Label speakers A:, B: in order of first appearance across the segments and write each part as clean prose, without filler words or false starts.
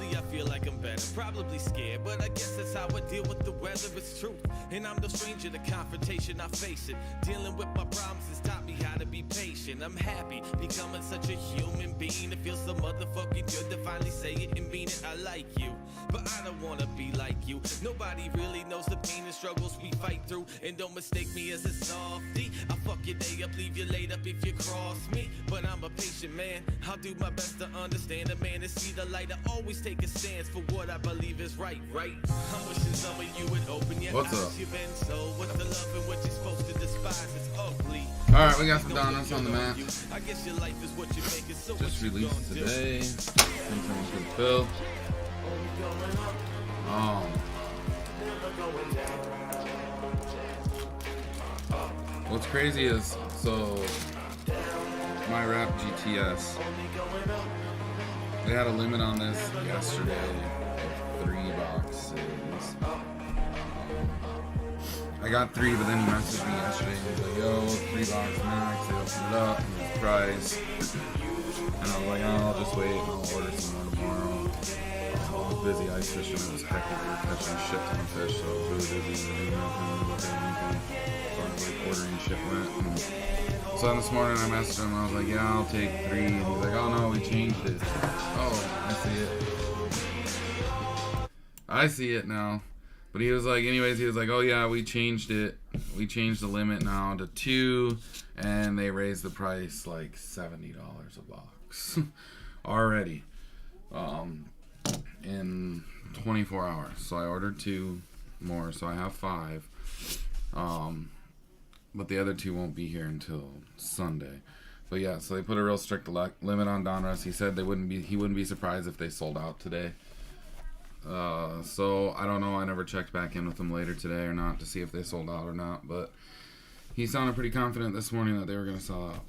A: Lately I feel like I'm better, probably scared, but I guess that's how I deal with the weather. It's truth, and I'm no stranger to confrontation. I face it. Dealing with my problems has taught me how to be patient. I'm happy becoming such a human being. It feels so motherfucking good to finally say it and mean it. I like you, but I don't wanna be like you. Nobody really knows the pain and struggles we fight through. And don't mistake me as a softie. I'll fuck your day up, leave you laid up if you cross me. But I'm a patient man. I'll do my best to understand a man and see the light. I always take a stance for what I believe is right. I'm wishing some of you would open your eyes. You've been sold with the love and what you're supposed to despise. It's ugly.
B: Alright, we got some Donruss on the mat.
A: I guess your life is what you make it. So
B: just released today. Sometimes good fill. What's crazy is, so my Rap GTS, they had a limit on this yesterday of 3 boxes. I got 3, but then he messaged me yesterday and he was like, yo, 3 box max. They opened it up and the price. And I was like, oh, I'll just wait and I'll order some more tomorrow. I was busy ice fishing. It was hectic. We were catching a shit ton of fish, so it was really busy. So I was like ordering shipment. And so this morning I messaged him. I was like, yeah, I'll take 3. And he's like, oh no, we changed it. Oh, I see it. I see it now. But he was like, anyways, he was like, oh yeah, we changed it. We changed the limit now to 2, and they raised the price like $70 a box already in 24 hours. So I ordered 2 more, so I have 5. But the other 2 won't be here until Sunday. But yeah, so they put a real strict limit on Donruss. He said he wouldn't be surprised if they sold out today. So I don't know. I never checked back in with them later today or not to see if they sold out or not, but he sounded pretty confident this morning that they were going to sell out.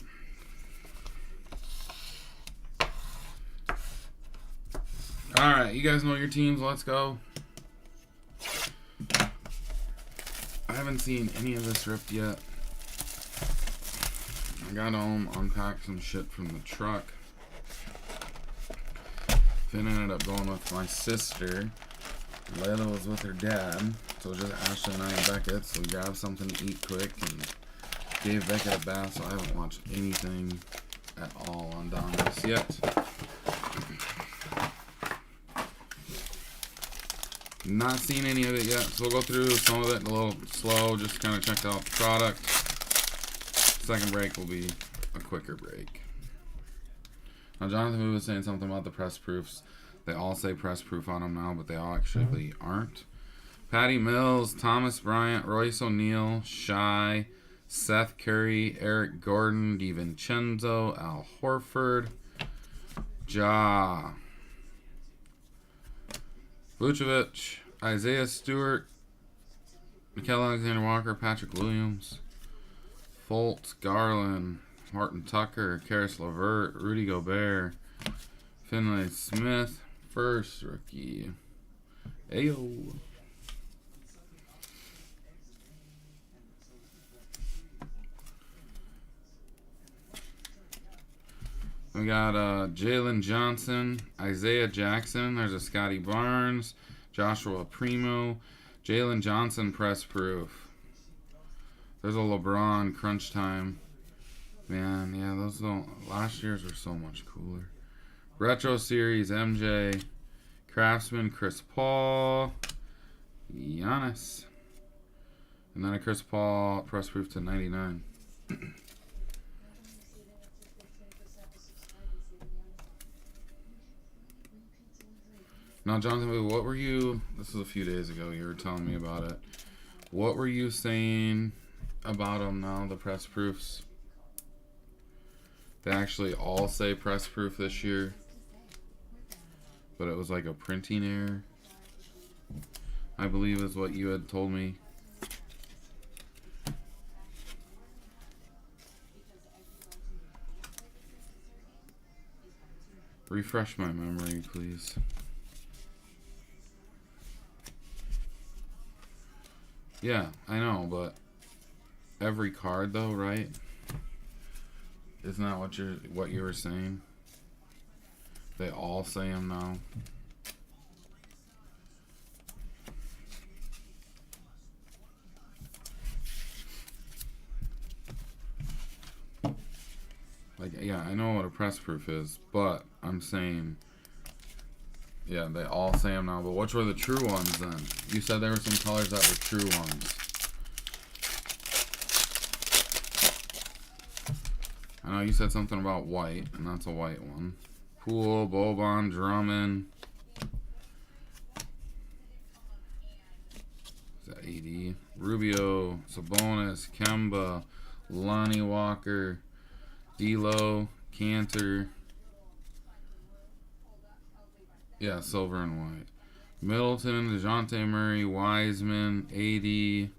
B: Alright, you guys know your teams. Let's go. I haven't seen any of this ripped yet. I got home, unpacked some shit from the truck. Finn ended up going with my sister. Layla was with her dad. So it was just Ashley and I and Beckett. So we grabbed something to eat quick and gave Beckett a bath. So I haven't watched anything at all on Donruss yet. Not seen any of it yet. So we'll go through some of it a little slow. Just kind of checked out the product. Second break will be a quicker break. Now, Jonathan was saying something about the press proofs. They all say press proof on them now, but they all actually aren't. Patty Mills, Thomas Bryant, Royce O'Neal, Shy, Seth Curry, Eric Gordon, DiVincenzo, Al Horford, Ja, Vucevic, Isaiah Stewart, Mikel Alexander Walker, Patrick Williams, Fultz, Garland, Martin Tucker, Karis LeVert, Rudy Gobert, Finlay Smith, first rookie. Ayo. We got Jalen Johnson, Isaiah Jackson. There's a Scotty Barnes, Joshua Primo, Jalen Johnson press proof. There's a LeBron crunch time. Man, yeah, those don't. Last year's were so much cooler. Retro Series, MJ, Craftsman, Chris Paul, Giannis, and then a Chris Paul press proof to 99. Now, Jonathan, what were you? This was a few days ago. You were telling me about it. What were you saying about them now? The press proofs. They actually all say press proof this year, but it was like a printing error, I believe is what you had told me. Refresh my memory, please. Yeah, I know, but every card though, right? Isn't that what you were saying? They all say them now. Like, yeah, I know what a press proof is, but I'm saying, yeah, they all say them now, but which were the true ones then? You said there were some colors that were true ones. I know you said something about white, and that's a white one. Poole, Boban, Drummond. Is that AD? Rubio, Sabonis, Kemba, Lonnie Walker, D'Lo, Cantor. Yeah, silver and white. Middleton, DeJounte Murray, Wiseman, AD.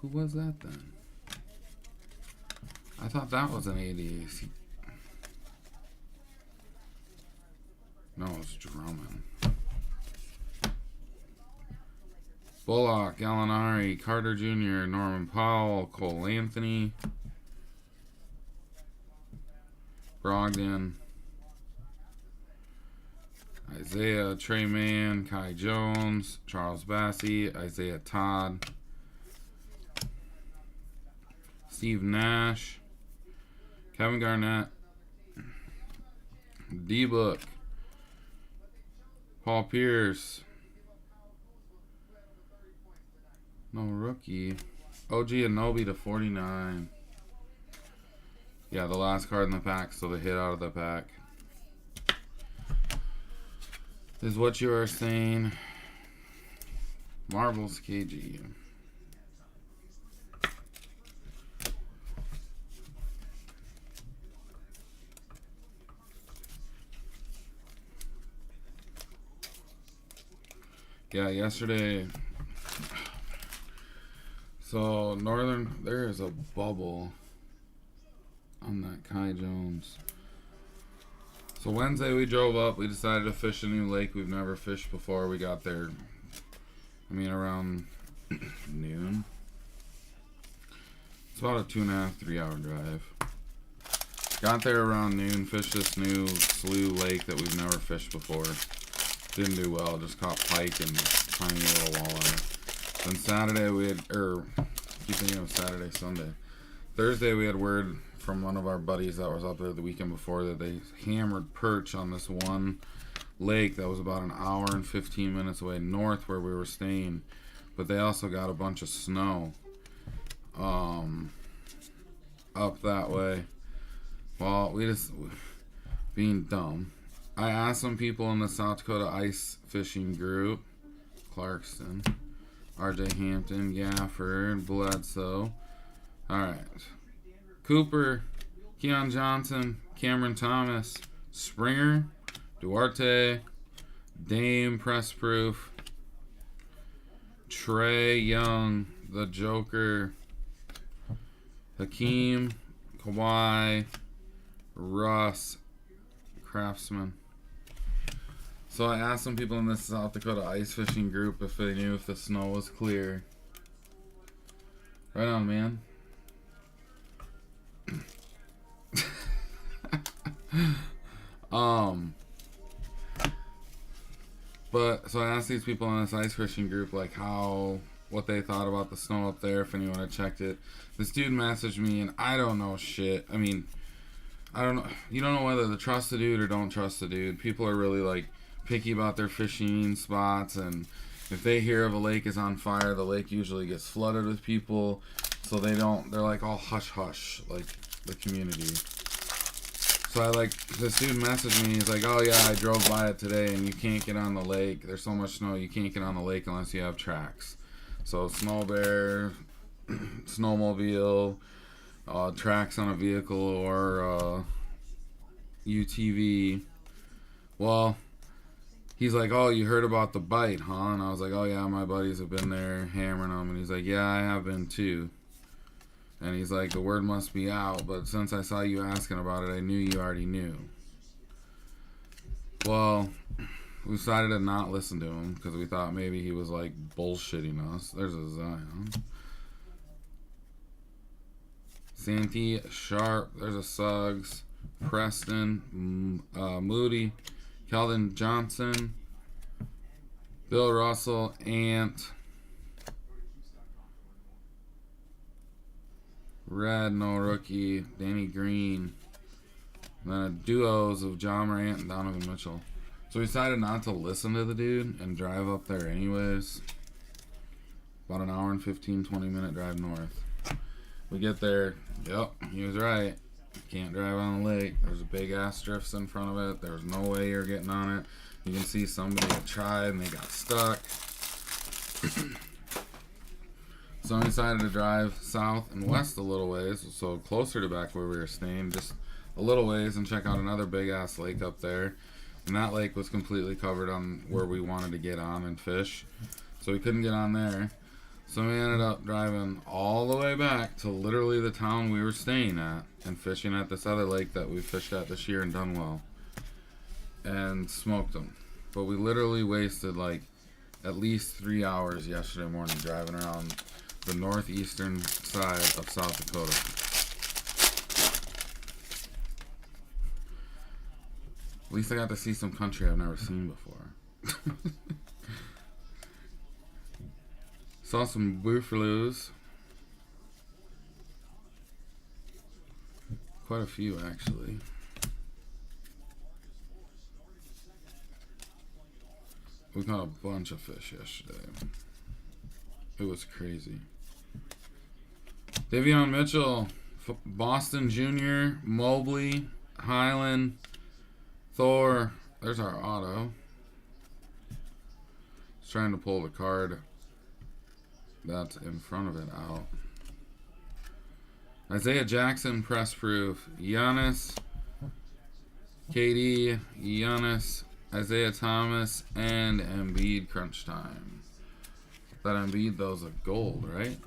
B: Who was that then? I thought that was an AD. No, it was Drummond. Bullock, Gallinari, Carter Jr., Norman Powell, Cole Anthony, Brogdon, Isaiah, Trey Mann, Kai Jones, Charles Bassey, Isaiah Todd, Steve Nash, Kevin Garnett, D-Book, Paul Pierce, no rookie, OG Anunoby to 49. Yeah, the last card in the pack, so the hit out of the pack is what you are saying. Marvel's KG. Yeah, yesterday. So, Northern, there is a bubble on that Kai Jones. So, Wednesday we drove up. We decided to fish a new lake we've never fished before. We got there, around noon. It's about a 2.5, 3 hour drive. Got there around noon, fished this new slough lake that we've never fished before. Didn't do well, just caught pike and tiny little walleye. Then Saturday we had, keep thinking of Saturday, Sunday. Thursday we had word from one of our buddies that was up there the weekend before that they hammered perch on this one lake that was about an hour and 15 minutes away north where we were staying. But they also got a bunch of snow up that way. Well, we just, being dumb, I asked some people in the South Dakota ice fishing group, Clarkston, RJ Hampton, Gafford, Bledsoe. Alright. Cooper, Keon Johnson, Cameron Thomas, Springer, Duarte, Dame Press Proof, Trey Young, the Joker, Hakeem, Kawhi, Russ, Craftsman. So I asked some people in this South Dakota ice fishing group if they knew if the snow was clear. Right on, man. But so I asked these people in this ice fishing group like what they thought about the snow up there, if anyone had checked it. This dude messaged me and I don't know shit. I don't know. You don't know whether to trust the dude or don't trust the dude. People are really like picky about their fishing spots, and if they hear of a lake is on fire, the lake usually gets flooded with people, so they're like all hush hush, like the community. So this dude messaged me, he's like, oh yeah, I drove by it today and you can't get on the lake. There's so much snow, you can't get on the lake unless you have tracks. So snow bear, snowmobile, tracks on a vehicle or UTV. Well, he's like, oh, you heard about the bite, huh? And I was like, oh yeah, my buddies have been there hammering them. And he's like, yeah, I have been too. And he's like, the word must be out, but since I saw you asking about it, I knew you already knew. Well, we decided to not listen to him because we thought maybe he was like bullshitting us. There's a Zion. Santee, Sharp, there's a Suggs, Preston, Moody, Keldon Johnson, Bill Russell, Ant, Red, no rookie, Danny Green, And then duos of John Morant and Donovan Mitchell. So we decided not to listen to the dude and drive up there anyways. About an hour and 15, 20-minute drive north. We get there. Yep, he was right. You can't drive on the lake. There's a big ass drifts in front of it. There's no way you're getting on it. You can see somebody had tried and they got stuck. So we decided to drive south and west a little ways, so closer to back where we were staying, just a little ways, and check out another big ass lake up there. And that lake was completely covered on where we wanted to get on and fish, so we couldn't get on there. So we ended up driving all the way back to literally the town we were staying at and fishing at this other lake that we fished at this year and done well, and smoked them. But we literally wasted like at least 3 hours yesterday morning driving around the northeastern side of South Dakota. At least I got to see some country I've never seen before. Saw some buffaloes. Quite a few, actually. We caught a bunch of fish yesterday. It was crazy. Davion Mitchell, Boston Jr., Mobley, Highland, Thor. There's our auto. Just trying to pull the card that's in front of it out. Isaiah Jackson, press proof. Giannis, KD, Giannis, Isaiah Thomas, and Embiid crunch time. That Embiid, those are gold, right?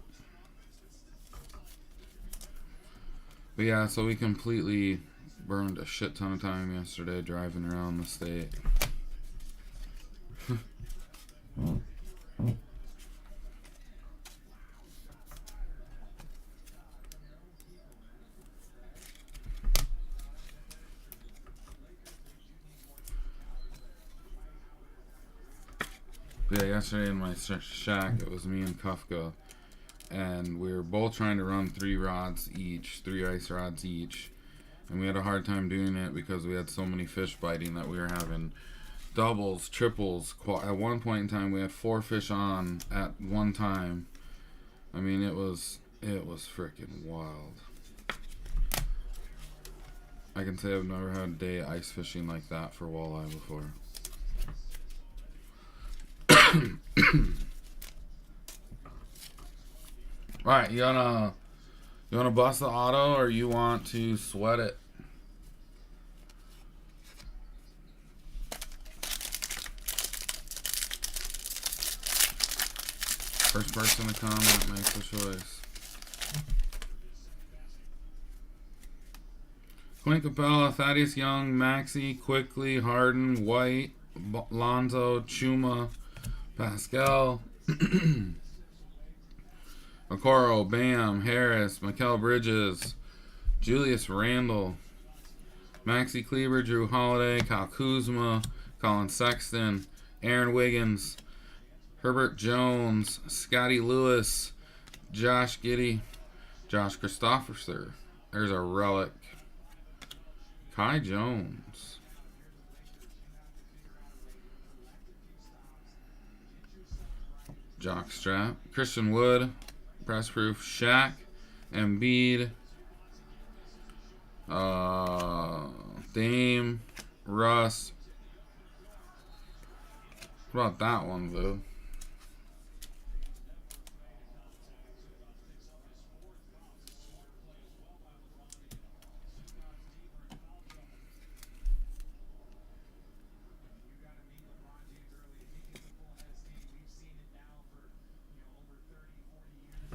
B: But yeah, so we completely burned a shit ton of time yesterday driving around the state. Yeah, yesterday in my shack, it was me and Kafka, and we were both trying to run 3 ice rods each, and we had a hard time doing it because we had so many fish biting that we were having doubles, triples. At one point in time, we had 4 fish on at one time. I mean, it was freaking wild. I can say I've never had a day ice fishing like that for walleye before. Alright, you wanna bust the auto or you want to sweat it? First person to comment makes the choice. Clint Capella, Thaddeus Young, Maxey, Quickly, Harden, White, Lonzo, Chuma, Pascal, Okoro, Bam, Harris, Mikal Bridges, Julius Randle, Maxi Kleber, Drew Holiday, Kyle Kuzma, Colin Sexton, Aaron Wiggins, Herbert Jones, Scotty Lewis, Josh Giddey, Josh Christopherson. There's a relic. Kai Jones. Jockstrap. Christian Wood. Press proof. Shaq. Embiid. Dame. Russ. What about that one, though?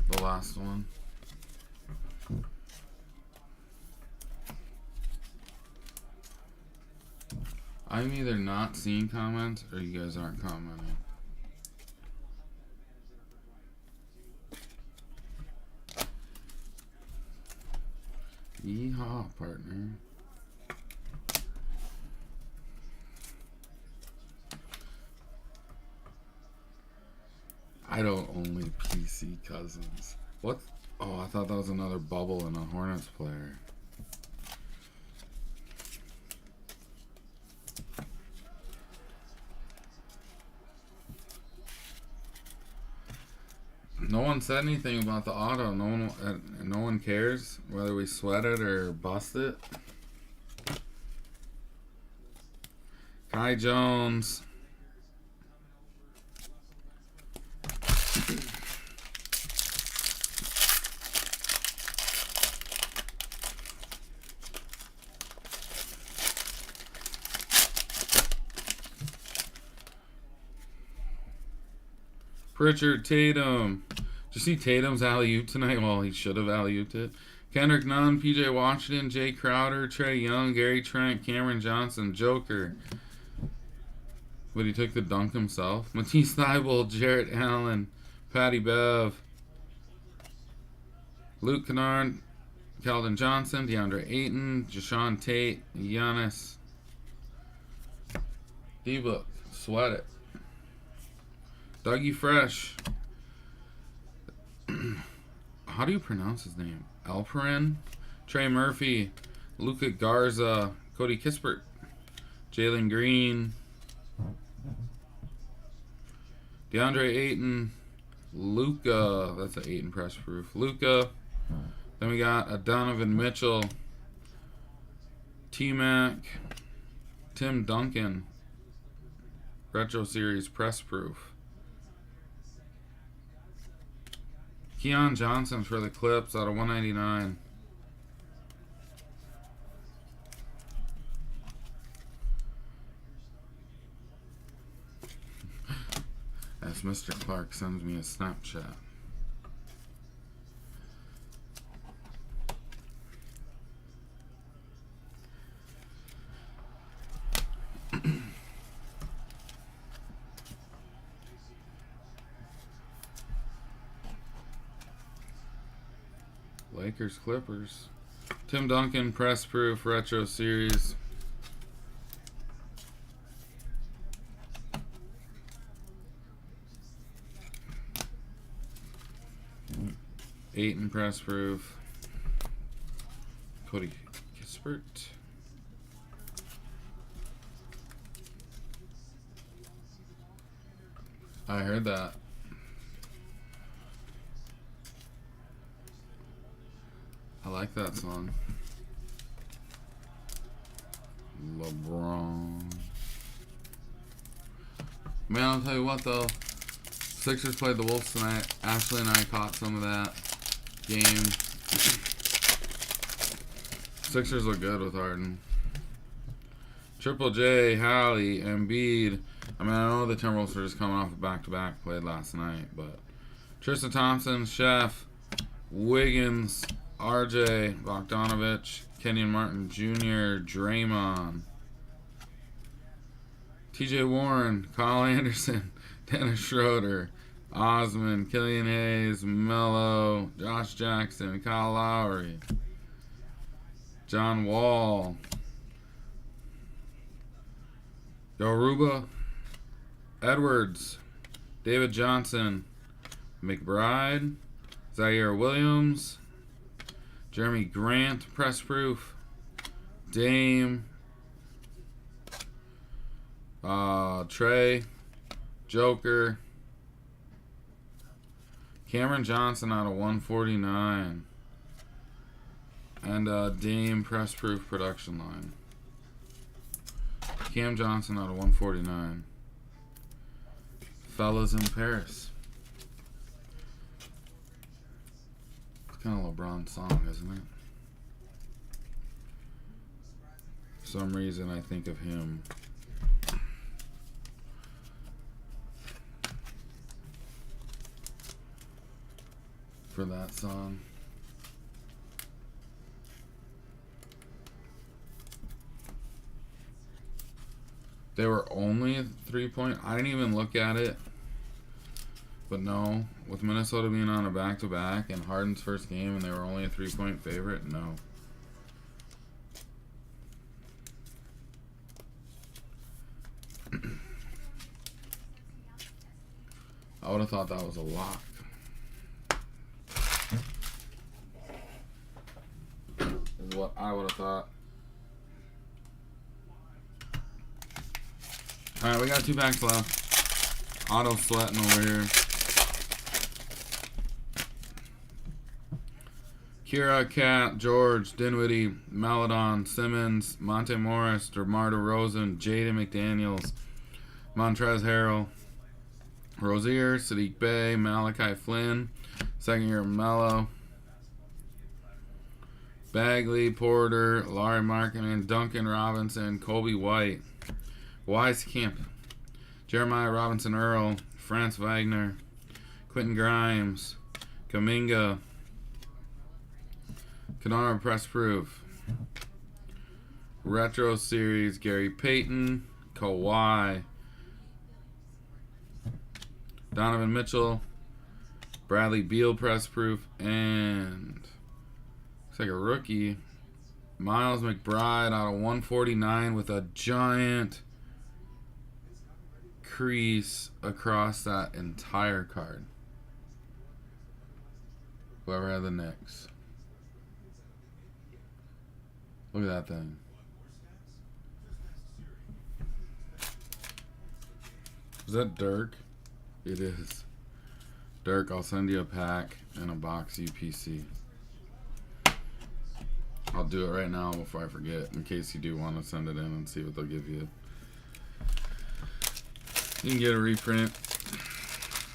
B: The last one. I'm either not seeing comments or you guys aren't commenting. Yeehaw, partner. I don't only PC Cousins. What? Oh, I thought that was another bubble in a Hornets player. No one said anything about the auto. No one cares whether we sweat it or bust it. Kai Jones. Pritchard Tatum. Did you see Tatum's alley-oop tonight? Well, he should have alley-ooped it. Kendrick Nunn, PJ Washington, Jay Crowder, Trey Young, Gary Trent, Cameron Johnson, Joker. But he took the dunk himself. Matisse Thybulle, Jarrett Allen, Patty Bev, Luke Kennard, Keldon Johnson, DeAndre Ayton, Jashawn Tate, Giannis. D-Book, sweat it. Dougie Fresh. How do you pronounce his name? Alperin? Trey Murphy. Luka Garza. Cody Kispert. Jalen Green. DeAndre Ayton. Luka. That's an Ayton press proof. Luka. Then we got a Donovan Mitchell. T-Mac. Tim Duncan. Retro Series press proof. Keon Johnson for the Clips out of 199. As Mr. Clark sends me a Snapchat. Lakers Clippers. Tim Duncan press proof retro series. Ayton press proof. Cody Kispert. I heard that. I like that song. LeBron. Man, I'll tell you what though. Sixers played the Wolves tonight. Ashley and I caught some of that game. Sixers look good with Harden. Triple J, Hallie, Embiid. I mean, I know the Timberwolves were just coming off a back-to-back played last night, but Tristan Thompson, Chef, Wiggins, RJ, Bogdanovich, Kenyon Martin Jr., Draymond, TJ Warren, Kyle Anderson, Dennis Schroeder, Osman, Killian Hayes, Melo, Josh Jackson, Kyle Lowry, John Wall, Yoruba, Edwards, David Johnson, McBride, Zaire Williams, Jeremy Grant, press proof, Dame, Trey, Joker, Cameron Johnson out of 149, and Dame press proof production line. Cam Johnson out of 149. Fellas in Paris. It's kind of a LeBron song, isn't it? For some reason I think of him. For that song. They were only a 3-point. I didn't even look at it. But no, with Minnesota being on a back-to-back and Harden's first game and they were only a 3-point favorite, no. I would have thought that was a lock. Is what I would have thought. Alright, we got 2 packs left. Auto sweating over here. Kira, Cat, George, Dinwiddie, Maladon, Simmons, Monte Morris, DeMar DeRozan, Jaden McDaniels, Montrezl Harrell, Rozier, Sadiq Bey, Malachi Flynn, second year Mello, Bagley, Porter, Larry Markkinen, Duncan Robinson, Kobe White, Wisekamp, Jeremiah Robinson Earl, Franz Wagner, Quentin Grimes, Kuminga, Kenara Press Proof, Retro Series, Gary Payton, Kawhi, Donovan Mitchell, Bradley Beal Press Proof, and looks like a rookie, Miles McBride out of 149 with a giant crease across that entire card. Whoever had the Knicks. Look at that thing. Is that Dirk? It is. Dirk, I'll send you a pack and a box UPC. I'll do it right now before I forget, in case you do want to send it in and see what they'll give you. You can get a reprint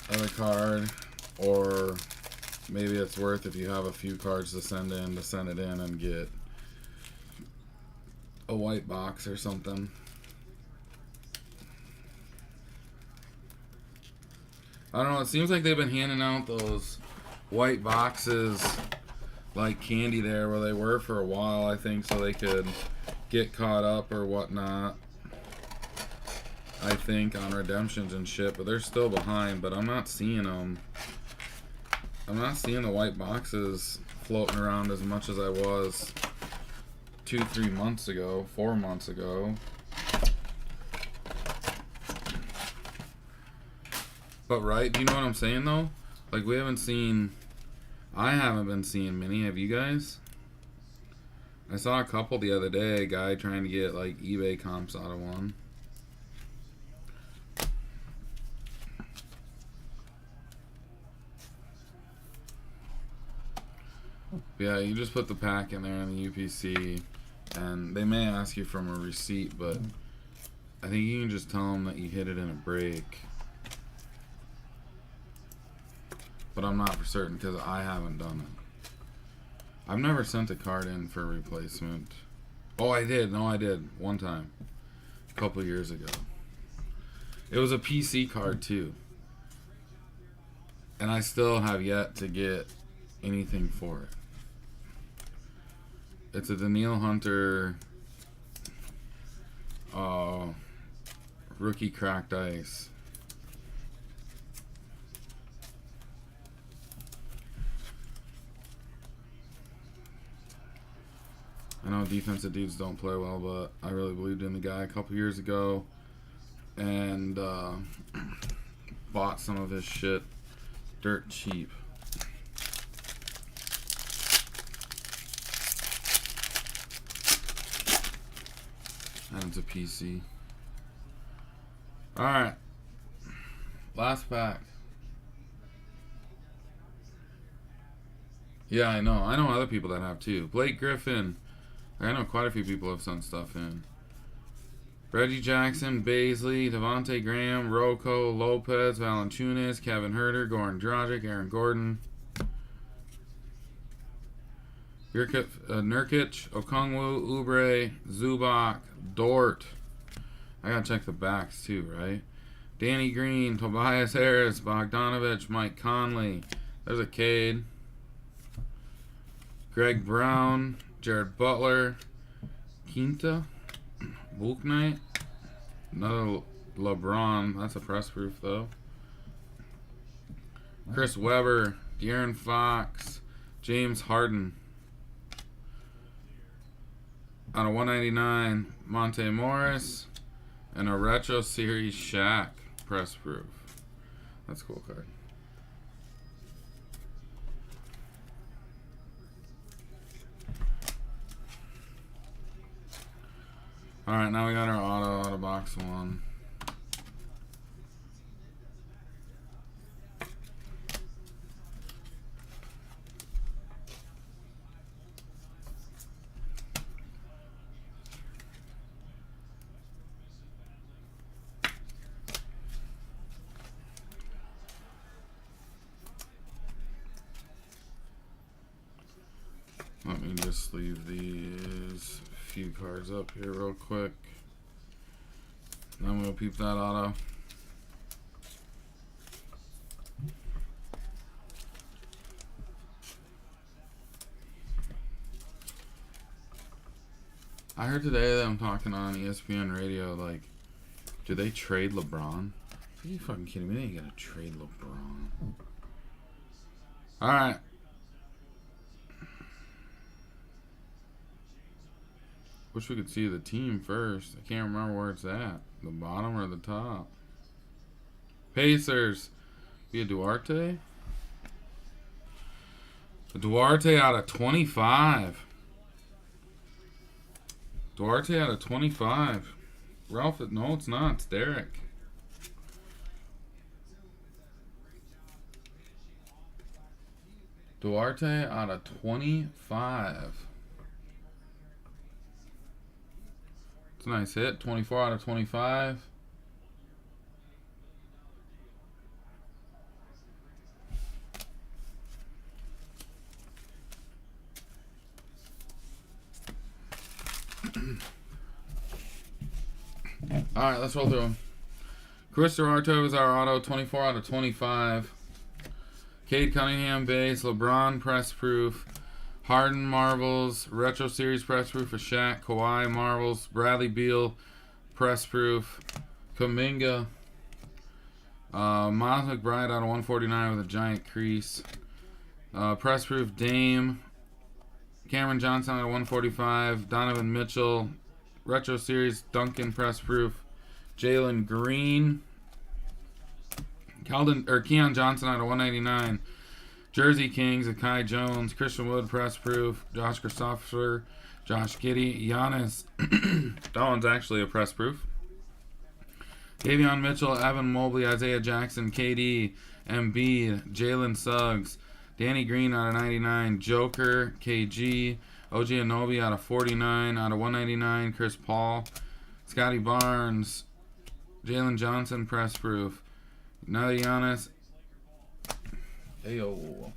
B: of a card, or maybe it's worth, if you have a few cards to send it in and get a white box or something. I don't know, it seems like they've been handing out those white boxes like candy there, where they were for a while, I think, so they could get caught up or whatnot, I think, on redemptions and shit, but they're still behind. But I'm not seeing them. I'm not seeing the white boxes floating around as much as I was 2-3 months ago, 4 months ago. But right, do you know what I'm saying though? Like, we haven't seen, I haven't been seeing many. Have you guys? I saw a couple the other day, a guy trying to get like eBay comps out of one. Yeah, you just put the pack in there in the UPC, and they may ask you from a receipt, but I think you can just tell them that you hit it in a break. But I'm not for certain because I haven't done it. I've never sent a card in for replacement. Oh, I did. No, I did. One time. A couple years ago. It was a PC card too. And I still have yet to get anything for it. It's a Daniil Hunter rookie cracked ice. I know defensive dudes don't play well, but I really believed in the guy a couple years ago, and bought some of his shit dirt cheap. And it's a PC. Alright. Last pack. Yeah, I know. I know other people that have too. Blake Griffin. I know quite a few people have sent stuff in. Reggie Jackson, Baisley, Devontae Graham, Rocco, Lopez, Valanciunas, Kevin Huerter, Goran Dragic, Aaron Gordon, Nurkic, Okongwu, Oubre, Zubac, Dort. I gotta check the backs too, right? Danny Green, Tobias Harris, Bogdanovich, Mike Conley. There's a Cade. Greg Brown, Jared Butler, Quinta, Book Knight, another LeBron. That's a press proof though. Chris Webber, De'Aaron Fox, James Harden. Out of 199, Monte Morris, and a Retro Series Shaq press proof. That's a cool card. Alright, now we got our out of box one. just leave these few cards up here real quick. Then we'll peep that auto. I heard today that I'm talking on ESPN radio, like, do they trade LeBron? Are you fucking kidding me? They ain't gonna trade LeBron. Alright. Wish we could see the team first. I can't remember where it's at. The bottom or the top? Pacers. Be a Duarte? A Duarte out of 25. Duarte out of 25. Ralph, no, it's not. It's Derek. Duarte out of 25. It's a nice hit. 24 out of 25. Alright, let's roll through them. Chris Arto is our auto, 24 out of 25. Cade Cunningham base, LeBron press proof, Harden marbles, retro series press proof for Shaq, Kawhi marbles, Bradley Beal press proof, Kuminga, Miles McBride out of 149 with a giant crease, press proof Dame, Cameron Johnson out of 145, Donovan Mitchell, retro series Duncan press proof, Jalen Green, Keon Johnson out of 199. Jersey Kings, Akai Jones, Christian Wood press proof, Josh Christopher, Josh Giddey, Giannis. That one's actually a press proof. Davion Mitchell, Evan Mobley, Isaiah Jackson, KD, Embiid, Jalen Suggs, Danny Green out of 99, Joker, KG, OG Anunoby out of 49, out of 199, Chris Paul, Scotty Barnes, Jalen Johnson press proof. Another Giannis. Ayo.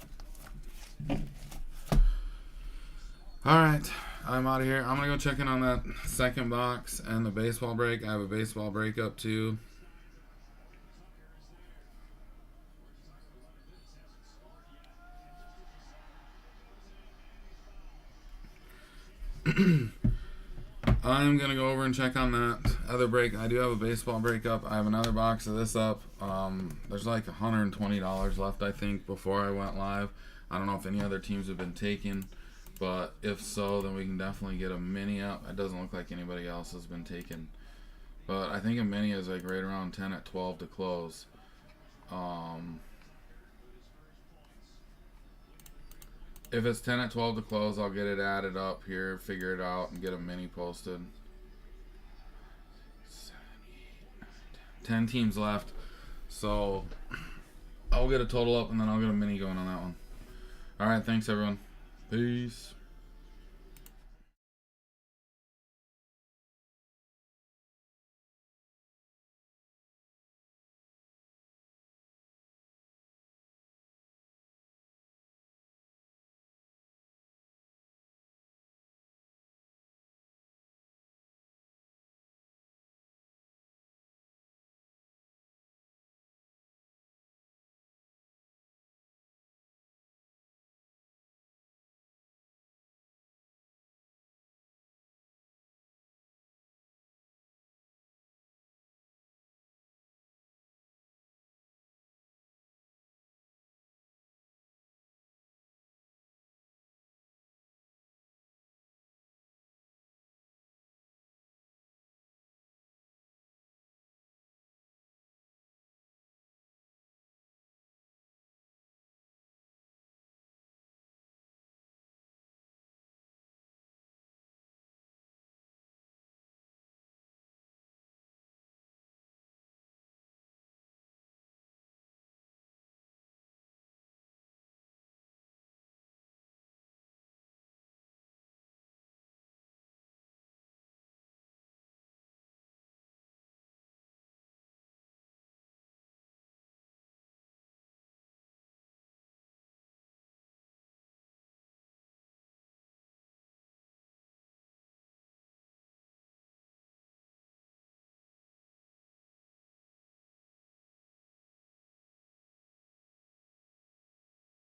B: Alright, I'm out of here. I'm going to go check in on that second box and the baseball break. I have a baseball break up too. I'm going to go over and check on that other break. I do have a baseball break up. I have another box of this up. There's like $120 left, I think, before I went live. I don't know if any other teams have been taken, but if so, then we can definitely get a mini up. It doesn't look like anybody else has been taken. But I think a mini is like right around 10 at 12 to close. If it's 10 at 12 to close, I'll get it added up here, figure it out, and get a mini posted. 10 teams left. So I'll get a total up, and then I'll get a mini going on that one. Alright, thanks everyone. Peace.